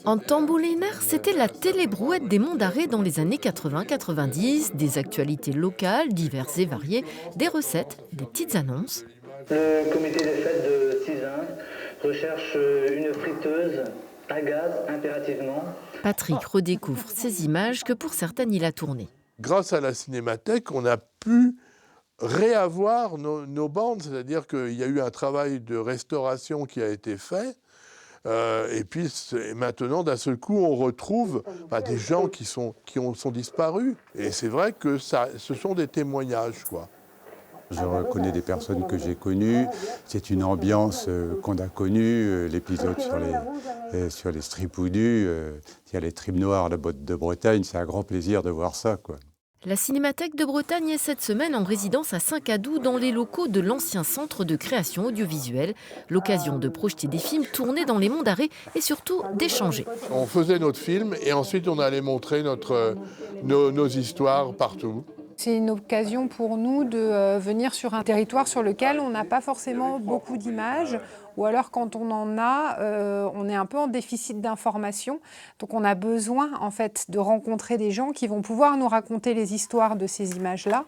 En Tamboulénaire, c'était la télébrouette des Monts d'Arrée dans les années 80-90, des actualités locales, diverses et variées, des recettes, des petites annonces. Le comité des fêtes de Sizun recherche une friteuse à gaz impérativement. Patrick redécouvre ces images que pour certaines il a tournées. Grâce à la Cinémathèque, on a pu réavoir nos bandes, c'est-à-dire qu'il y a eu un travail de restauration qui a été fait. Et puis maintenant, d'un seul coup, on retrouve des gens qui sont disparus. Et c'est vrai que ce sont des témoignages, quoi. Je reconnais des personnes que j'ai connues. C'est une ambiance qu'on a connue. L'épisode sur les stripoudus, il y a les tripes noires de Bretagne. C'est un grand plaisir de voir ça, quoi. La Cinémathèque de Bretagne est cette semaine en résidence à Saint-Cadou dans les locaux de l'ancien centre de création audiovisuelle. L'occasion de projeter des films tournés dans les Monts d'Arrée et surtout d'échanger. On faisait notre film et ensuite on allait montrer nos histoires partout. C'est une occasion pour nous de venir sur un territoire sur lequel on n'a pas forcément beaucoup d'images, ou alors quand on en a, on est un peu en déficit d'informations. Donc on a besoin en fait de rencontrer des gens qui vont pouvoir nous raconter les histoires de ces images-là.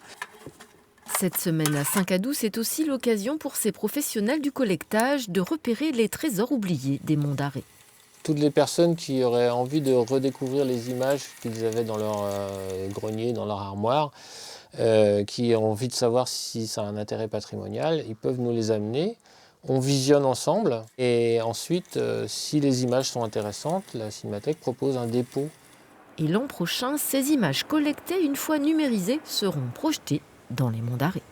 Cette semaine à Saint-Cadou, c'est aussi l'occasion pour ces professionnels du collectage de repérer les trésors oubliés des Monts d'Arrée. Toutes les personnes qui auraient envie de redécouvrir les images qu'ils avaient dans leur grenier, dans leur armoire, qui ont envie de savoir si ça a un intérêt patrimonial, ils peuvent nous les amener. On visionne ensemble et ensuite, si les images sont intéressantes, la Cinémathèque propose un dépôt. Et l'an prochain, ces images collectées, une fois numérisées, seront projetées dans les Monts d'Arrée.